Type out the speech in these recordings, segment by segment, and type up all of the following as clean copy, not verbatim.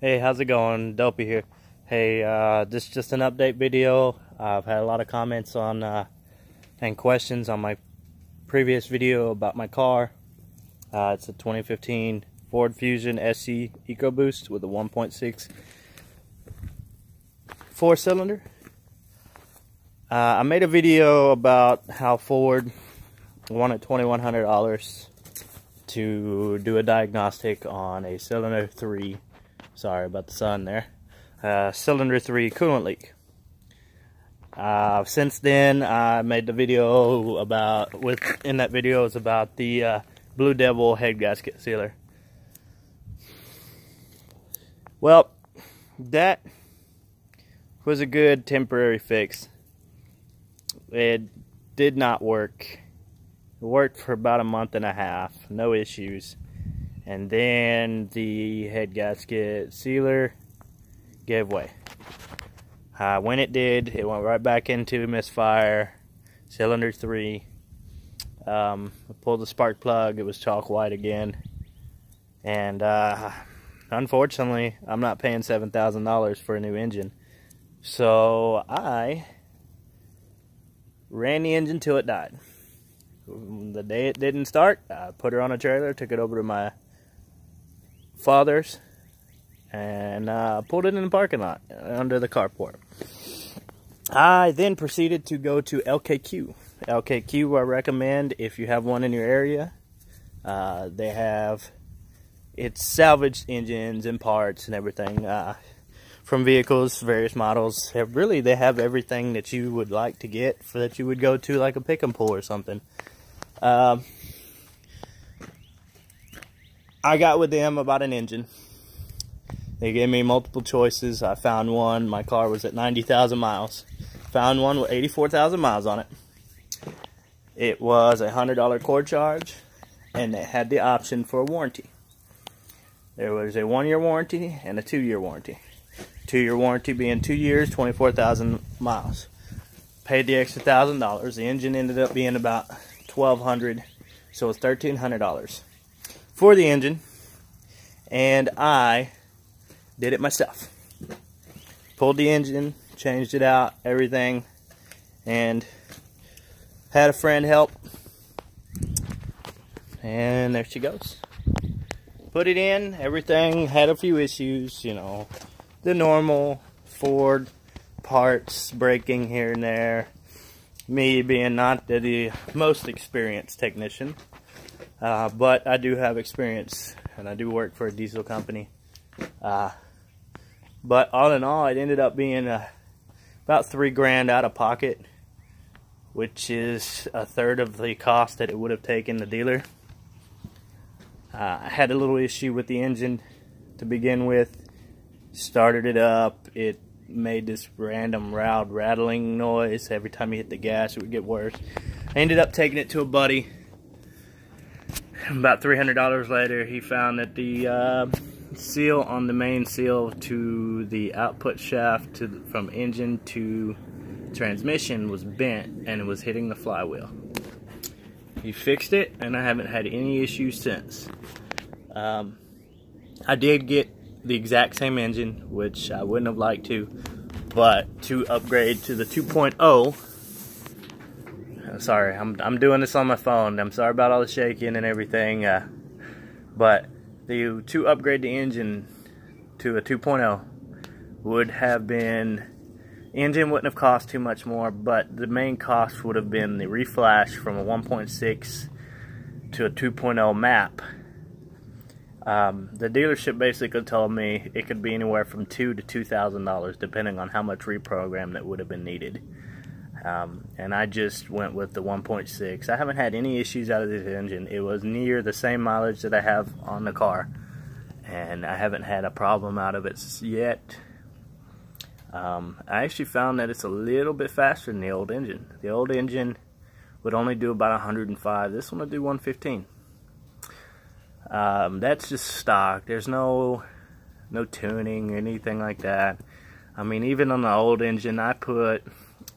Hey, how's it going? Dopey here. Hey, this is just an update video. I've had a lot of comments on and questions on my previous video about my car. It's a 2015 Ford Fusion SE EcoBoost with a 1.6 4-cylinder. I made a video about how Ford wanted $2,100 to do a diagnostic on a cylinder 3. Sorry about the sun there. Cylinder 3 coolant leak. Since then, I made the video about, in that video is about the Blue Devil head gasket sealer. Well, that was a good temporary fix. It did not work. It worked for about a month and a half, no issues. And then the head gasket sealer gave way. When it did, it went right back into misfire. Cylinder 3. I pulled the spark plug, it was chalk white again. And unfortunately, I'm not paying $7,000 for a new engine. So I ran the engine till it died. The day it didn't start, I put her on a trailer, took it over to my father's, and pulled it in the parking lot under the carport. I then proceeded to go to LKQ. LKQ I recommend if you have one in your area. They have, it's salvaged engines and parts and everything from vehicles, various models. They have everything that you would like to get, that you would go to like a pick and pull or something. I got with them about an engine. They gave me multiple choices. I found one. My car was at 90,000 miles. Found one with 84,000 miles on it. It was a $100 core charge, and it had the option for a warranty. There was a 1-year warranty and a 2-year warranty. 2-year warranty being 2 years, 24,000 miles. Paid the extra $1,000. The engine ended up being about $1,200, so it's $1,300 for the engine, and I did it myself. Pulled the engine, changed it out, everything, and had a friend help, and there she goes. Put it in, everything had a few issues, you know, the normal Ford parts breaking here and there, me being not the most experienced technician. But I do have experience, and I do work for a diesel company. But all in all, it ended up being about $3,000 out of pocket, which is a third of the cost that it would have taken the dealer. I had a little issue with the engine to begin with. Started it up, it made this random loud rattling noise. Every time you hit the gas, it would get worse. I ended up taking it to a buddy. About $300 later, he found that the seal on the main seal to the output shaft from engine to transmission was bent, and it was hitting the flywheel. He fixed it, and I haven't had any issues since. I did get the exact same engine, which I wouldn't have liked to, but to upgrade to the 2.0. Sorry, I'm doing this on my phone. I'm sorry about all the shaking and everything. But to upgrade the engine to a 2.0 would have been, engine wouldn't have cost too much more, but the main cost would have been the reflash from a 1.6 to a 2.0 map. The dealership basically told me it could be anywhere from $2,000 to $2,000 depending on how much reprogram that would have been needed. And I just went with the 1.6. I haven't had any issues out of this engine. It was near the same mileage that I have on the car, and I haven't had a problem out of it yet. I actually found that it's a little bit faster than the old engine. The old engine would only do about 105. This one will do 115. That's just stock. There's no tuning or anything like that. I mean, even on the old engine, I put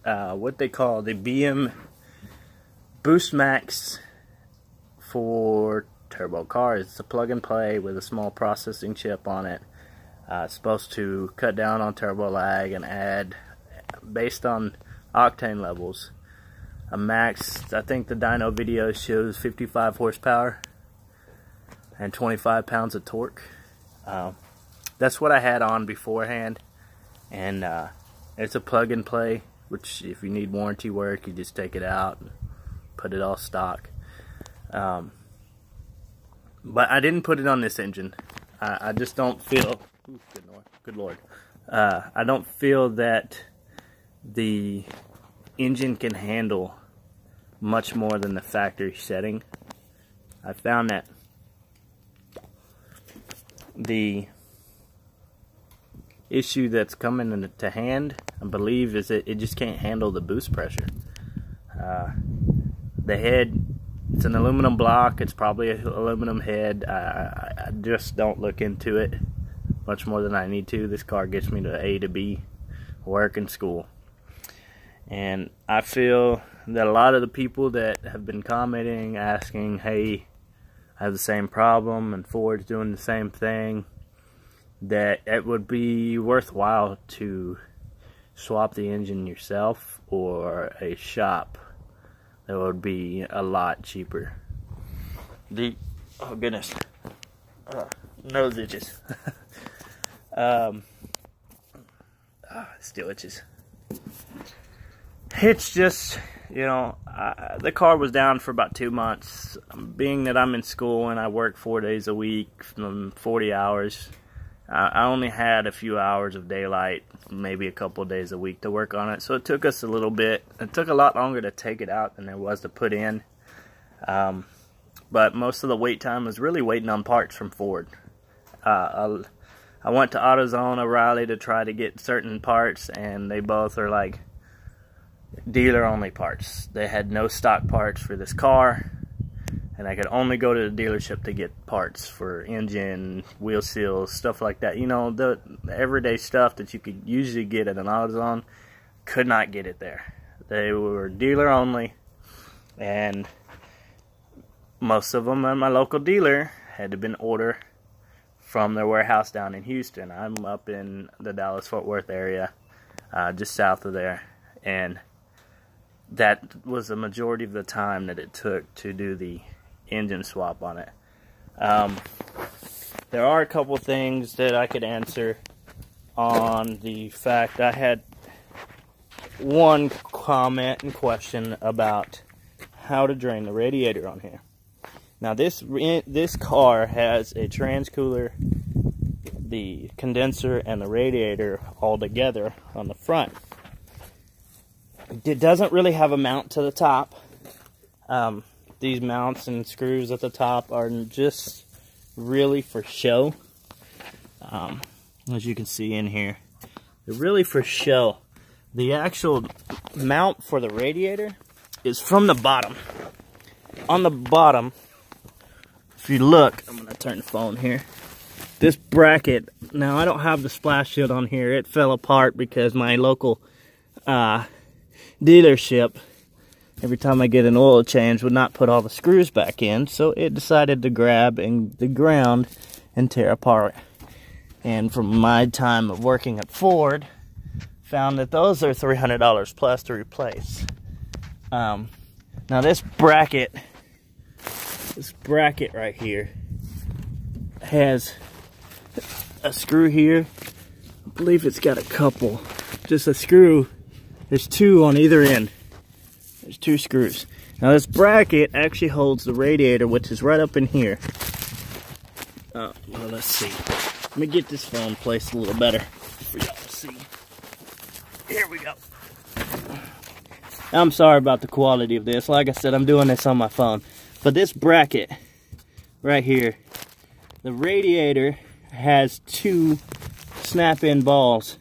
what they call the BM Boost Max for turbo cars. It's a plug and play with a small processing chip on it. It's supposed to cut down on turbo lag and add, based on octane levels, a max. I think the dyno video shows 55 horsepower and 25 pounds of torque. That's what I had on beforehand, and it's a plug and play, which if you need warranty work, you just take it out and put it all stock. But I didn't put it on this engine. I just don't feel, ooh, good Lord. I don't feel that the engine can handle much more than the factory setting. I found that the issue that's coming to hand, I believe, is that it just can't handle the boost pressure. The head, it's an aluminum block. It's probably an aluminum head. I just don't look into it much more than I need to. This car gets me to A to B, work and school. And I feel that a lot of the people that have been commenting, asking, hey, I have the same problem and Ford's doing the same thing, that it would be worthwhile to swap the engine yourself or a shop. That would be a lot cheaper. Oh goodness, nose itches. Still itches. It's just, you know, the car was down for about 2 months. Being that I'm in school and I work 4 days a week, 40 hours, I only had a few hours of daylight, maybe a couple days a week to work on it. So it took us a little bit. It took a lot longer to take it out than there was to put in. But most of the wait time was really waiting on parts from Ford. I went to AutoZone, O'Reilly to try to get certain parts, and they both are like dealer only parts. They had no stock parts for this car, and I could only go to the dealership to get parts for engine, wheel seals, stuff like that. You know, the everyday stuff that you could usually get at an AutoZone, could not get it there. They were dealer only, and most of them at my local dealer had to been ordered from their warehouse down in Houston. I'm up in the Dallas-Fort Worth area, just south of there, and that was the majority of the time that it took to do the engine swap on it. There are a couple things that I could answer on the fact. I had one comment and question about how to drain the radiator on here. Now this car has a transcooler, the condenser, and the radiator all together on the front. It doesn't really have a mount to the top. These mounts and screws at the top are just really for show. As you can see in here, they're really for show. The actual mount for the radiator is from the bottom. On the bottom, if you look, I'm gonna turn the phone here. This bracket, now I don't have the splash shield on here. It fell apart because my local dealership, every time I get an oil change, would not put all the screws back in, so it decided to grab the ground and tear apart. And from my time of working at Ford, found that those are $300 plus to replace. Now this bracket right here has a screw here. I believe it's got a couple, just a screw. There's two on either end. There's two screws. Now this bracket actually holds the radiator, which is right up in here. Well, let's see. Let me get this phone placed a little better for y'all to see. Here we go. I'm sorry about the quality of this. Like I said, I'm doing this on my phone. But this bracket right here, the radiator has two snap-in balls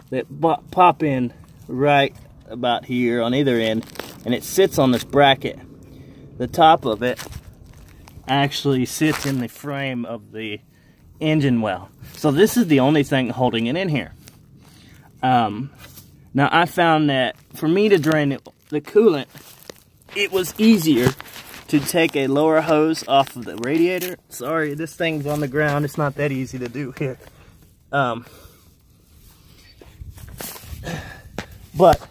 that pop in right about here on either end, and it sits on this bracket. The top of it actually sits in the frame of the engine well. So this is the only thing holding it in here. Now I found that for me to drain the coolant, it was easier to take a lower hose off of the radiator. Sorry, this thing's on the ground. It's not that easy to do here. But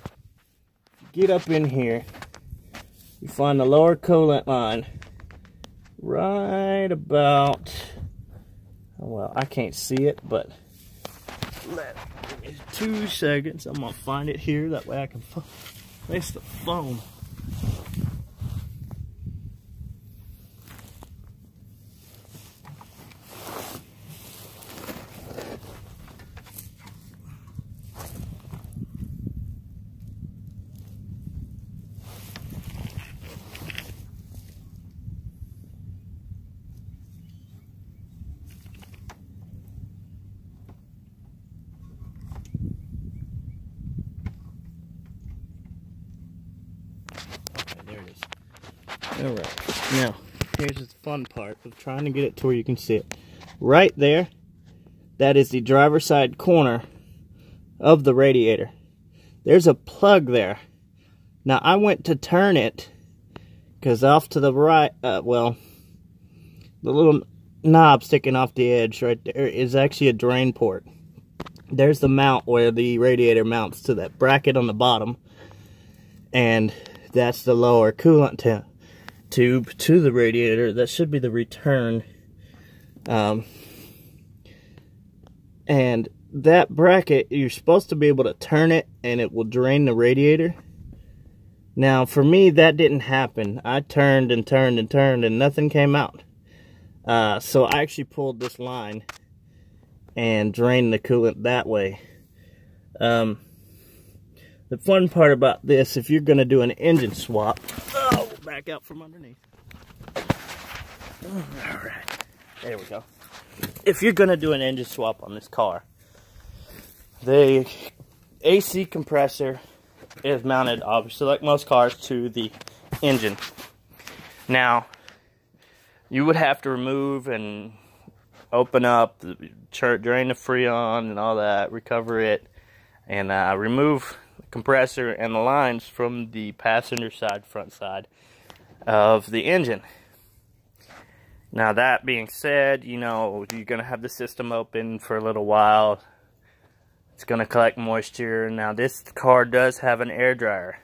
get up in here, you find the lower coolant line right about, well, I can't see it, but give me 2 seconds. I'm gonna find it here, that way I can face the foam. Alright, now, here's the fun part of trying to get it to where you can see it. Right there, that is the driver's side corner of the radiator. There's a plug there. Now, I went to turn it, because off to the right, well, the little knob sticking off the edge right there is actually a drain port. There's the mount where the radiator mounts to that bracket on the bottom, and that's the lower coolant tube to the radiator. That should be the return. And that bracket, you're supposed to be able to turn it and it will drain the radiator. Now for me, that didn't happen. I turned and turned and turned and nothing came out. So I actually pulled this line and drained the coolant that way. The fun part about this, if you're going to do an engine swap, back out from underneath. Alright, there we go. If you're going to do an engine swap on this car, the AC compressor is mounted, obviously like most cars, to the engine. Now, you would have to remove and open up, drain the Freon and all that, recover it, and remove the compressor and the lines from the passenger side, front side of the engine. Now, that being said, you know, you're going to have the system open for a little while. It's going to collect moisture. Now, this car does have an air dryer.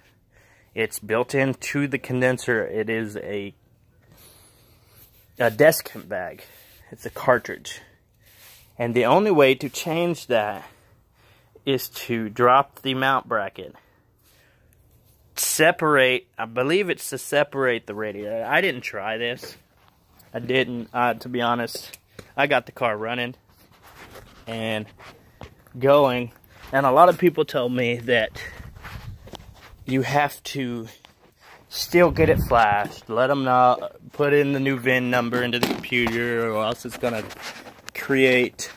It's built into the condenser. It is a desk bag. It's a cartridge. And the only way to change that is to drop the mount bracket. Separate, I believe it's to separate the radiator. I didn't try this. I didn't, to be honest. I got the car running and going, and a lot of people told me that you have to still get it flashed, let them know, put in the new VIN number into the computer, or else it's gonna create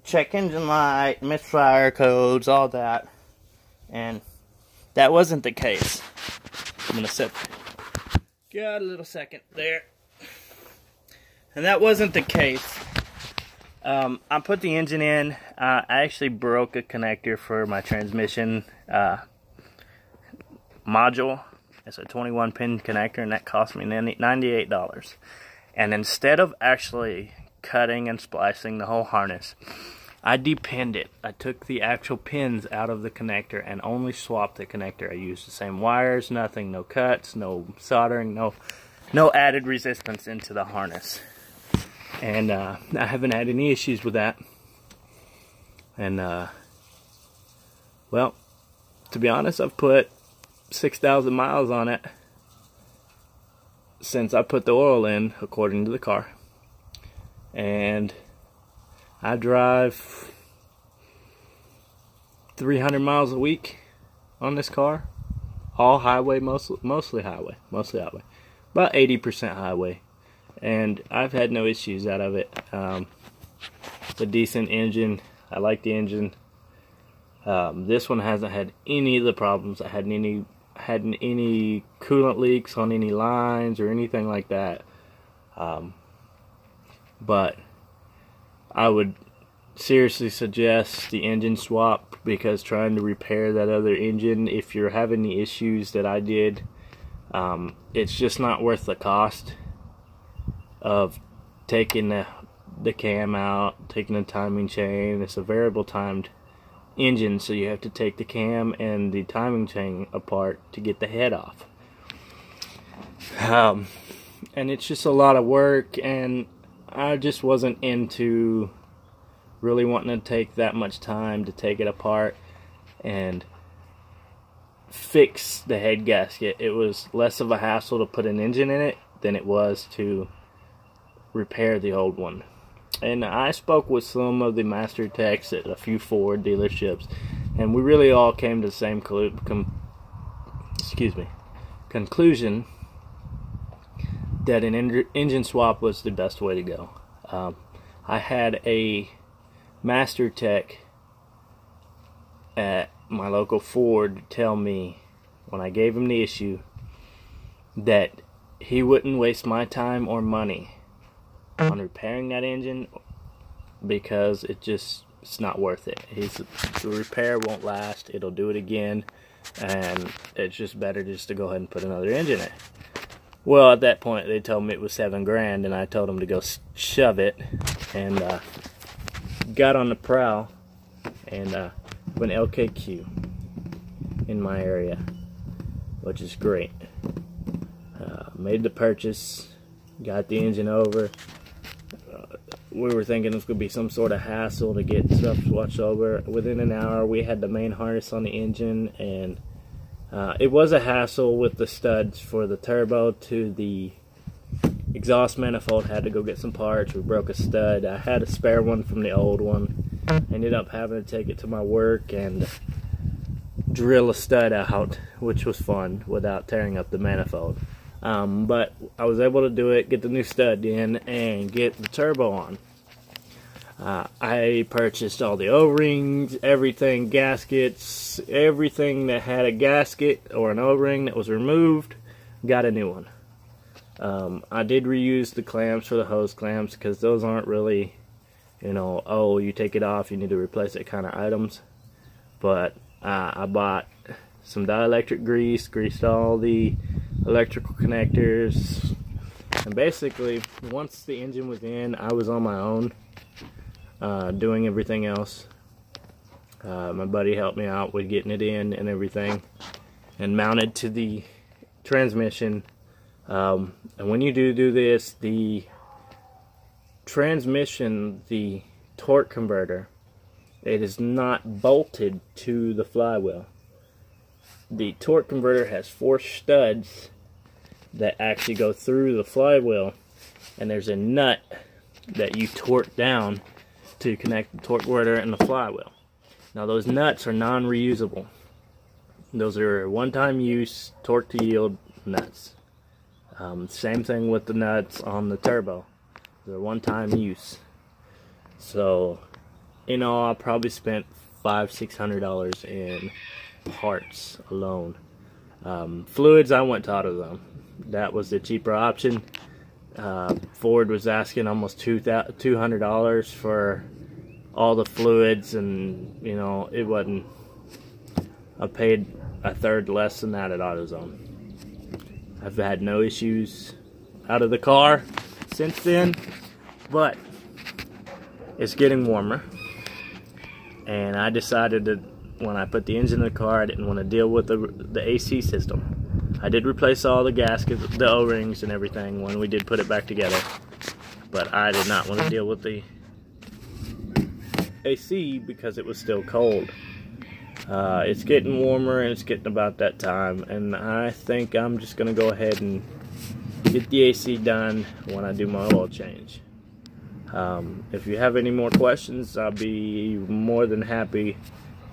check engine light, misfire codes, all that. And that wasn't the case. I'm gonna set, got a little second there. And that wasn't the case. I put the engine in. I actually broke a connector for my transmission module. It's a 21-pin connector, and that cost me $98. And instead of actually cutting and splicing the whole harness, I depinned it. I took the actual pins out of the connector and only swapped the connector. I used the same wires, nothing, no cuts, no soldering, no added resistance into the harness. And I haven't had any issues with that. And well, to be honest, I've put 6,000 miles on it since I put the oil in, according to the car. And I drive 300 miles a week on this car. All highway, mostly highway. About 80% highway. And I've had no issues out of it. It's a decent engine. I like the engine. This one hasn't had any of the problems. I hadn't any coolant leaks on any lines or anything like that. But I would seriously suggest the engine swap, because trying to repair that other engine, if you're having the issues that I did, it's just not worth the cost of taking the the cam out, taking the timing chain. It's a variable timed engine, so you have to take the cam and the timing chain apart to get the head off. And it's just a lot of work, and I just wasn't into really wanting to take that much time to take it apart and fix the head gasket. It was less of a hassle to put an engine in it than it was to repair the old one. And I spoke with some of the master techs at a few Ford dealerships, and we really all came to the same conclusion that an engine swap was the best way to go. I had a master tech at my local Ford tell me, when I gave him the issue, that he wouldn't waste my time or money on repairing that engine because it's not worth it. The repair won't last, it'll do it again, and it's just better just to go ahead and put another engine in. Well, at that point they told me it was $7 grand, and I told them to go shove it, and got on the prowl and went LKQ in my area, which is great. Made the purchase, got the engine over. We were thinking it was going to be some sort of hassle to get stuff swatched over. Within an hour we had the main harness on the engine, and it was a hassle with the studs for the turbo to the exhaust manifold. Had to go get some parts. We broke a stud. I had a spare one from the old one. Ended up having to take it to my work and drill a stud out, which was fun without tearing up the manifold. But I was able to do it, get the new stud in, and get the turbo on. I purchased all the O-rings, everything, gaskets, everything that had a gasket or an O-ring that was removed, got a new one. I did reuse the clamps for the hose clamps because those aren't really, you know, oh, you take it off, you need to replace it kind of items. But I bought some dielectric grease, greased all the electrical connectors, and basically once the engine was in, I was on my own doing everything else. My buddy helped me out with getting it in and everything, and mounted to the transmission. And when you do this, the transmission, the torque converter, it is not bolted to the flywheel. The torque converter has 4 studs that actually go through the flywheel, and there's a nut that you torque down to connect the torque converter and the flywheel. Now those nuts are non-reusable. Those are one-time use torque to yield nuts. Same thing with the nuts on the turbo. They're one-time use. So, you know, I probably spent $500–600 in parts alone. Fluids, I went to AutoZone. That was the cheaper option. Ford was asking almost $200 for all the fluids, and you know, it wasn't. I paid a third less than that at AutoZone. I've had no issues out of the car since then, but it's getting warmer, and I decided that when I put the engine in the car, I didn't want to deal with the AC system. I did replace all the gaskets, the O-rings and everything when we did put it back together, but I did not want to deal with the AC because it was still cold. It's getting warmer, and it's getting about that time, and I think I'm just going to go ahead and get the AC done when I do my oil change. If you have any more questions, I'll be more than happy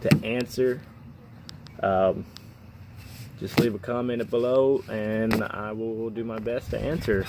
to answer. Just leave a comment below, and I will do my best to answer.